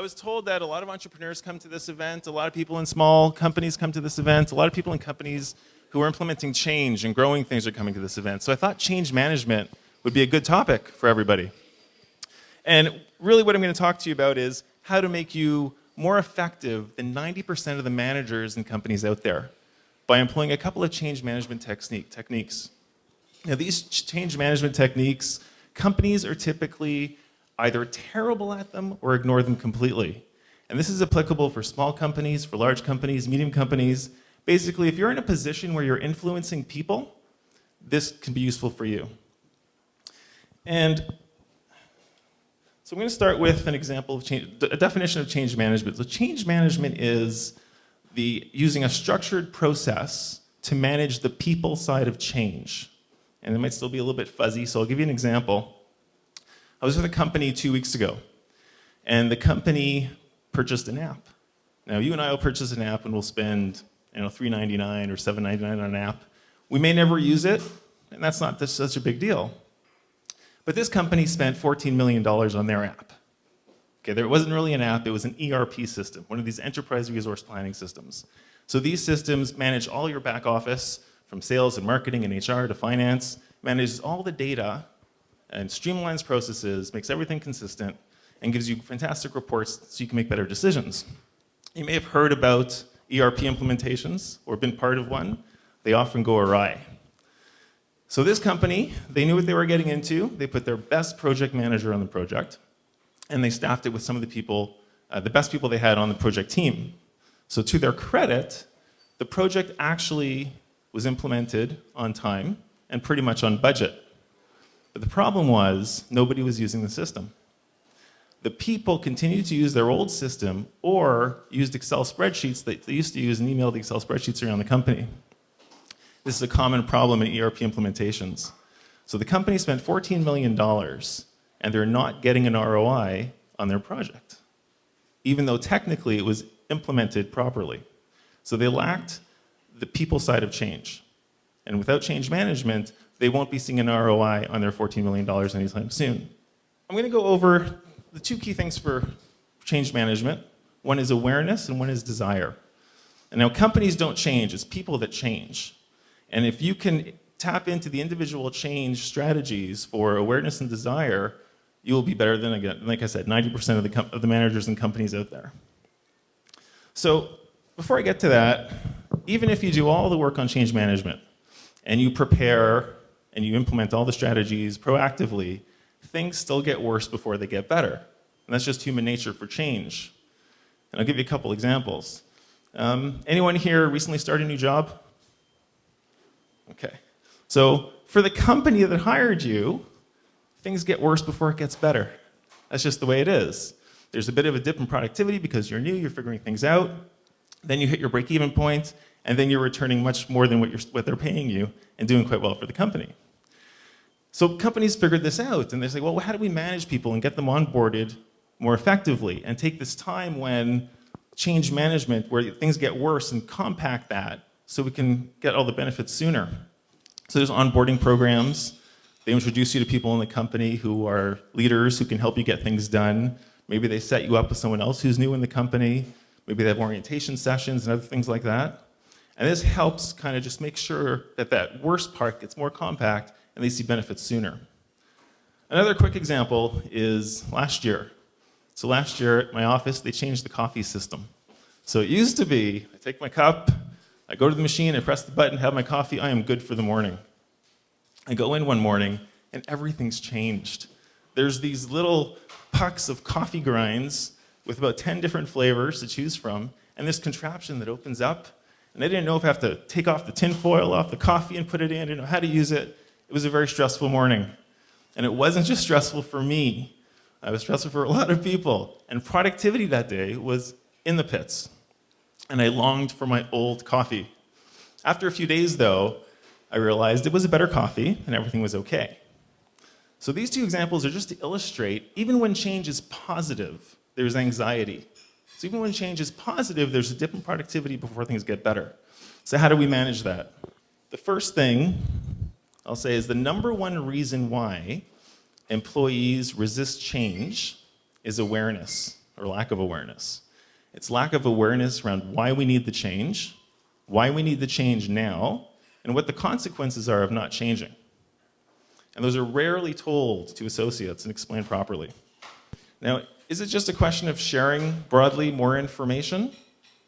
I was told that a lot of entrepreneurs come to this event, a lot of people in small companies come to this event, a lot of people in companies who are implementing change and growing things are coming to this event. So I thought change management would be a good topic for everybody. And really what I'm going to talk to you about is how to make you more effective than 90% of the managers and companies out there by employing a couple of change management techniques. Now, these change management techniques, companies are typically either terrible at them or ignore them completely. And this is applicable for small companies, for large companies, medium companies. Basically, if you're in a position where you're influencing people, this can be useful for you. And so I'm going to start with an example of change, a definition of change management. So change management is using a structured process to manage the people side of change. And it might still be a little bit fuzzy, so I'll give you an example. I was with a company 2 weeks ago, and the company purchased an app. Now, you and I will purchase an app, and we'll spend $3.99 or $7.99 on an app. We may never use it, and that's not such a big deal. But this company spent $14 million on their app. Okay, there wasn't really an app, it was an ERP system, one of these enterprise resource planning systems. So these systems manage all your back office, from sales and marketing and HR to finance, manages all the data and streamlines processes, makes everything consistent, and gives you fantastic reports so you can make better decisions. You may have heard about ERP implementations or been part of one. They often go awry. So this company, they knew what they were getting into. They put their best project manager on the project, and they staffed it with some of the people, the best people they had on the project team. So to their credit, the project actually was implemented on time and pretty much on budget. But the problem was nobody was using the system. The people continued to use their old system or used Excel spreadsheets that they used to use and emailed Excel spreadsheets around the company. This is a common problem in ERP implementations. So the company spent $14 million and they're not getting an ROI on their project, even though technically it was implemented properly. So they lacked the people side of change. And without change management, they won't be seeing an ROI on their $14 million anytime soon. I'm going to go over the two key things for change management. One is awareness and one is desire. And now companies don't change, it's people that change. And if you can tap into the individual change strategies for awareness and desire, you will be better than, again, like I said, 90% of the managers and companies out there. So before I get to that, even if you do all the work on change management and you prepare and you implement all the strategies proactively, things still get worse before they get better. And that's just human nature for change. And I'll give you a couple examples. Anyone here recently started a new job? Okay. So for the company that hired you, things get worse before it gets better. That's just the way it is. There's a bit of a dip in productivity because you're new, you're figuring things out. Then you hit your break-even point, and then you're returning much more than what they're paying you and doing quite well for the company. So companies figured this out, and they say, well, how do we manage people and get them onboarded more effectively and take this time when change management, where things get worse, and compact that so we can get all the benefits sooner. So there's onboarding programs. They introduce you to people in the company who are leaders who can help you get things done. Maybe they set you up with someone else who's new in the company. Maybe they have orientation sessions and other things like that. And this helps kind of just make sure that that worst part gets more compact and they see benefits sooner. Another quick example is last year. So last year at my office, they changed the coffee system. So it used to be, I take my cup, I go to the machine, I press the button, have my coffee, I am good for the morning. I go in one morning and everything's changed. There's these little pucks of coffee grinds with about 10 different flavors to choose from, and this contraption that opens up, and I didn't know if I have to take off the tin foil off the coffee and put it in, I didn't know how to use it. It was a very stressful morning. And it wasn't just stressful for me, it was stressful for a lot of people. And productivity that day was in the pits. And I longed for my old coffee. After a few days, though, I realized it was a better coffee and everything was okay. So these two examples are just to illustrate, even when change is positive, there's anxiety. So even when change is positive, there's a dip in productivity before things get better. So how do we manage that? The first thing I'll say is the number one reason why employees resist change is awareness. or lack of awareness. It's lack of awareness around why we need the change now, and what the consequences are of not changing. And those are rarely told to associates and explained properly. Now, is it just a question of sharing broadly more information?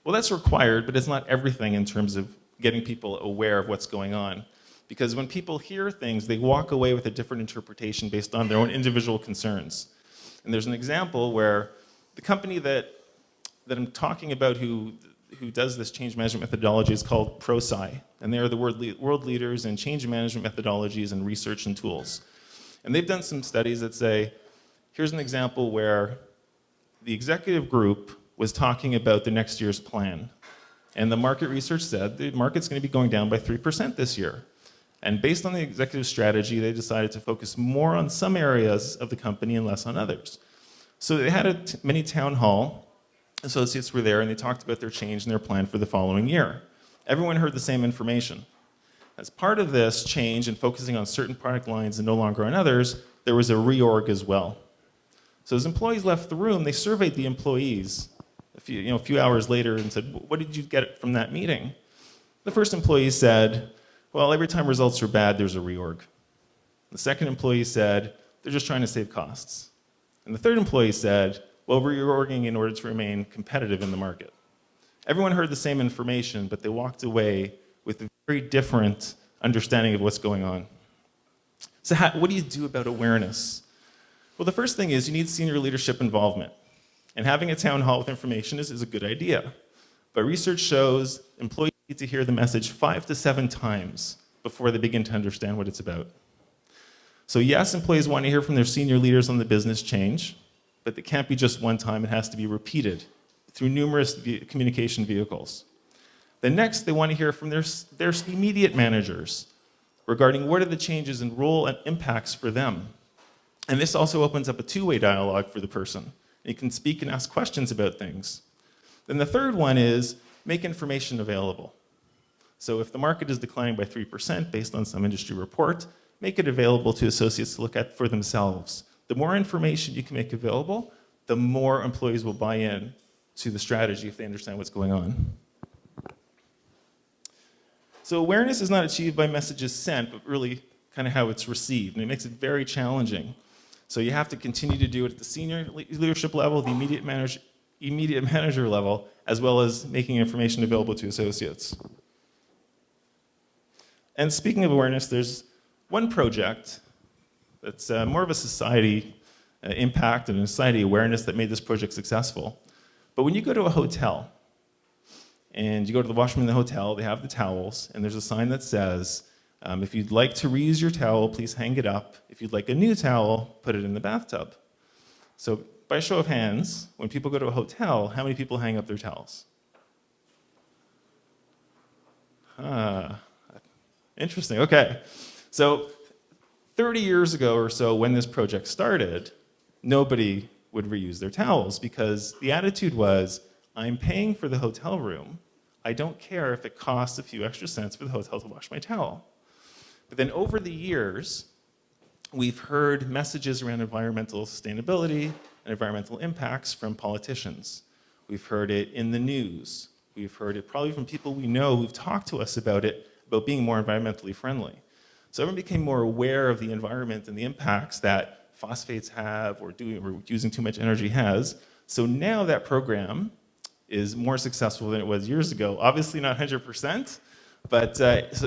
Well, that's required, but it's not everything in terms of getting people aware of what's going on. Because when people hear things, they walk away with a different interpretation based on their own individual concerns. And there's an example where the company that I'm talking about who does this change management methodology is called ProSci. And they are the world leaders in change management methodologies and research and tools. And they've done some studies that say, here's an example where the executive group was talking about the next year's plan. And the market research said the market's going to be going down by 3% this year. And based on the executive strategy, they decided to focus more on some areas of the company and less on others. So they had a mini town hall. Associates were there, and they talked about their change and their plan for the following year. Everyone heard the same information. As part of this change and focusing on certain product lines and no longer on others, there was a reorg as well. So as employees left the room, they surveyed the employees a few hours later and said, what did you get from that meeting? The first employee said, well, every time results are bad, there's a reorg. The second employee said, they're just trying to save costs. And the third employee said, well, we're reorging in order to remain competitive in the market. Everyone heard the same information, but they walked away with a very different understanding of what's going on. So what do you do about awareness? Well, the first thing is you need senior leadership involvement. And having a town hall with information is a good idea. But research shows employees need to hear the message 5 to 7 times before they begin to understand what it's about. So yes, employees want to hear from their senior leaders on the business change, but it can't be just one time. It has to be repeated through numerous communication vehicles. Then next, they want to hear from their immediate managers regarding what are the changes in role and impacts for them. And this also opens up a two-way dialogue for the person. You can speak and ask questions about things. Then the third one is make information available. So if the market is declining by 3% based on some industry report, make it available to associates to look at for themselves. The more information you can make available, the more employees will buy in to the strategy if they understand what's going on. So awareness is not achieved by messages sent, but really kind of how it's received. And it makes it very challenging. So you have to continue to do it at the senior leadership level, the immediate manager level, as well as making information available to associates. And speaking of awareness, there's one project that's more of a society impact and a society awareness that made this project successful. But when you go to a hotel, and you go to the washroom in the hotel, they have the towels, and there's a sign that says, if you'd like to reuse your towel, please hang it up. If you'd like a new towel, put it in the bathtub. So by show of hands, when people go to a hotel, how many people hang up their towels? Interesting, okay. So 30 years ago or so, when this project started, nobody would reuse their towels because the attitude was, I'm paying for the hotel room. I don't care if it costs a few extra cents for the hotel to wash my towel. But then over the years, we've heard messages around environmental sustainability and environmental impacts from politicians. We've heard it in the news. We've heard it probably from people we know who've talked to us about it, about being more environmentally friendly. So everyone became more aware of the environment and the impacts that phosphates have or using too much energy has. So now that program is more successful than it was years ago. Obviously not 100%, but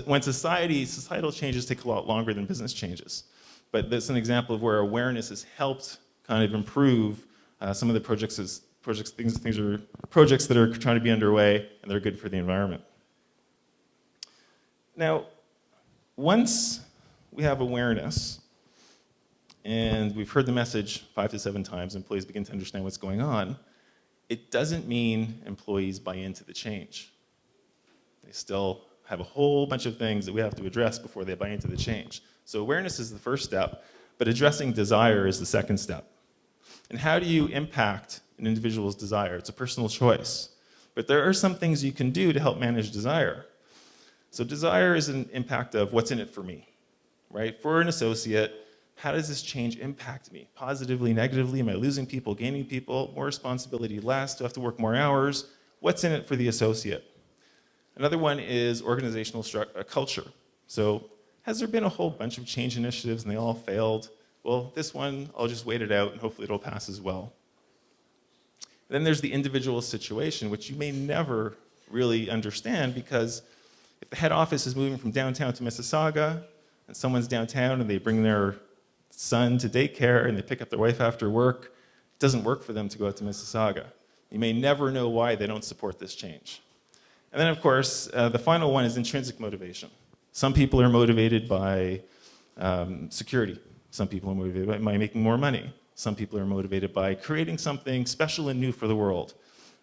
when societal changes take a lot longer than business changes. But that's an example of where awareness has helped kind of improve some of the projects that are trying to be underway and they're good for the environment. Now, once we have awareness and we've heard the message 5 to 7 times, employees begin to understand what's going on, it doesn't mean employees buy into the change. They still have a whole bunch of things that we have to address before they buy into the change. So awareness is the first step, but addressing desire is the second step. And how do you impact an individual's desire? It's a personal choice. But there are some things you can do to help manage desire. So desire is an impact of what's in it for me, right? For an associate, how does this change impact me? Positively, negatively? Am I losing people, gaining people? More responsibility, less? Do I have to work more hours? What's in it for the associate? Another one is organizational culture. So has there been a whole bunch of change initiatives and they all failed? Well, this one, I'll just wait it out and hopefully it'll pass as well. Then there's the individual situation, which you may never really understand, because if the head office is moving from downtown to Mississauga and someone's downtown and they bring their son to daycare and they pick up their wife after work, it doesn't work for them to go out to Mississauga. You may never know why they don't support this change. And then, of course, the final one is intrinsic motivation. Some people are motivated by security. Some people are motivated by making more money. Some people are motivated by creating something special and new for the world.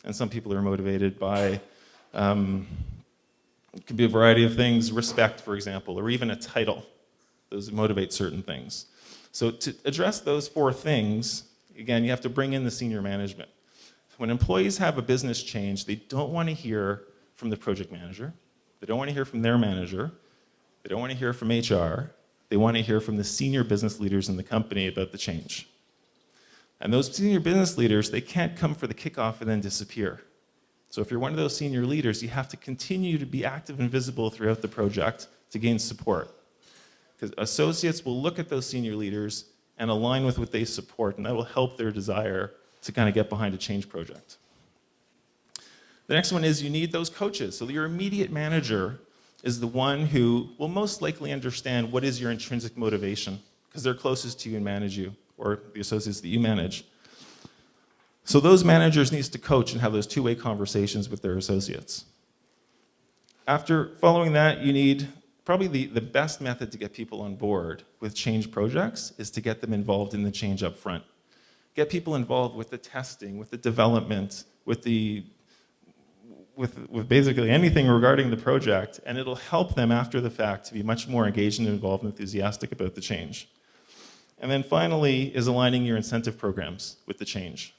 And some people are motivated by, it could be a variety of things, respect, for example, or even a title. Those motivate certain things. So to address those four things, again, you have to bring in the senior management. When employees have a business change, they don't want to hear from the project manager. They don't want to hear from their manager. They don't want to hear from HR. They want to hear from the senior business leaders in the company about the change. And those senior business leaders, they can't come for the kickoff and then disappear. So if you're one of those senior leaders, you have to continue to be active and visible throughout the project to gain support. Because associates will look at those senior leaders and align with what they support, and that will help their desire to kind of get behind a change project. The next one is you need those coaches. So your immediate manager is the one who will most likely understand what is your intrinsic motivation, because they're closest to you and manage you, or the associates that you manage. So those managers need to coach and have those two-way conversations with their associates. After following that, you need probably the best method to get people on board with change projects is to get them involved in the change up front. Get people involved with the testing, with the development, with basically anything regarding the project, and it'll help them after the fact to be much more engaged and involved and enthusiastic about the change. And then finally is aligning your incentive programs with the change.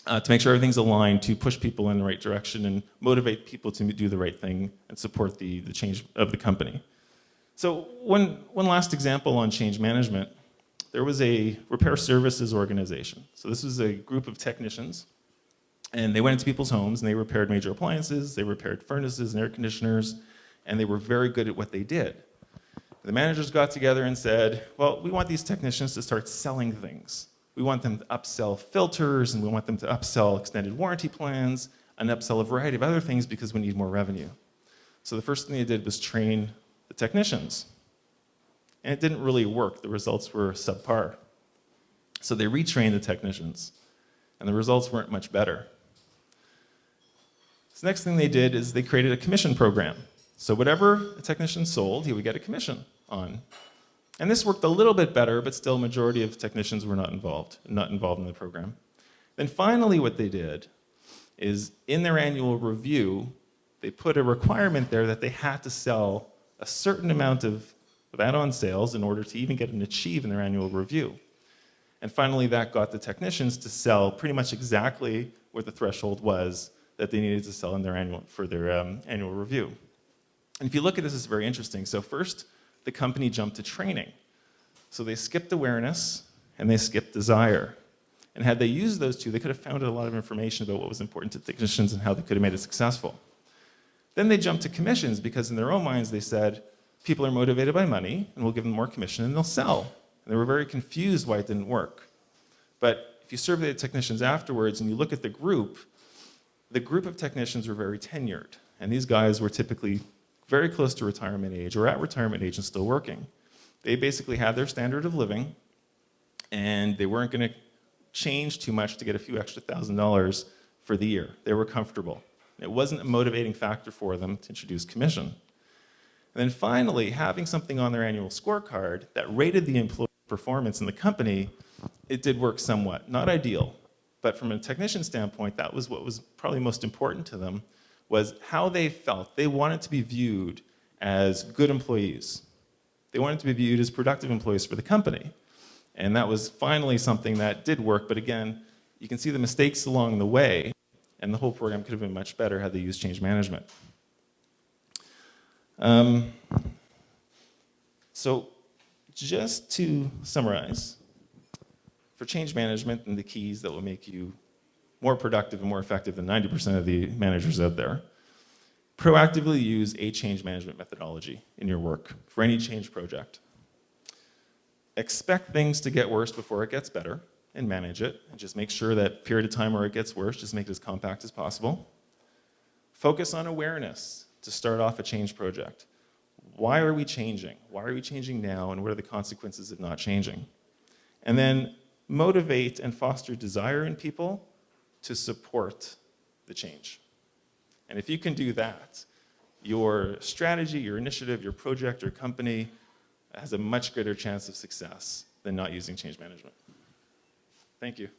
To make sure everything's aligned to push people in the right direction and motivate people to do the right thing and support the change of the company. So one last example on change management. There was a repair services organization. So this was a group of technicians, and they went into people's homes and they repaired major appliances, they repaired furnaces and air conditioners, and they were very good at what they did. The managers got together and said, well, we want these technicians to start selling things. We want them to upsell filters, and we want them to upsell extended warranty plans, and upsell a variety of other things because we need more revenue. So the first thing they did was train the technicians. And it didn't really work. The results were subpar. So they retrained the technicians, and the results weren't much better. So the next thing they did is they created a commission program. So whatever a technician sold, he would get a commission on. And this worked a little bit better, but still majority of technicians were not involved in the program. Then finally what they did is in their annual review, they put a requirement there that they had to sell a certain amount of add-on sales in order to even get an achieve in their annual review. And finally that got the technicians to sell pretty much exactly what the threshold was that they needed to sell in their annual review. And if you look at this, it's very interesting. So first, the company jumped to training. So they skipped awareness and they skipped desire. And had they used those two, they could have found a lot of information about what was important to technicians and how they could have made it successful. Then they jumped to commissions because in their own minds they said, people are motivated by money and we'll give them more commission and they'll sell. And they were very confused why it didn't work. But if you survey the technicians afterwards and you look at the group of technicians were very tenured. And these guys were typically very close to retirement age or at retirement age and still working. They basically had their standard of living and they weren't going to change too much to get a few extra $1,000 for the year. They were comfortable. It wasn't a motivating factor for them to introduce commission. And then finally, having something on their annual scorecard that rated the employee performance in the company, it did work somewhat. Not ideal, but from a technician standpoint, that was what was probably most important to them, was how they felt. They wanted to be viewed as good employees. They wanted to be viewed as productive employees for the company. And that was finally something that did work, but again, you can see the mistakes along the way, and the whole program could have been much better had they used change management. So just to summarize, for change management and the keys that will make you more productive and more effective than 90% of the managers out there, proactively use a change management methodology in your work for any change project. Expect things to get worse before it gets better and manage it, and just make sure that period of time where it gets worse, just make it as compact as possible. Focus on awareness to start off a change project. Why are we changing? Why are we changing now, and what are the consequences of not changing? And then motivate and foster desire in people to support the change. And if you can do that, your strategy, your initiative, your project, your company has a much greater chance of success than not using change management. Thank you.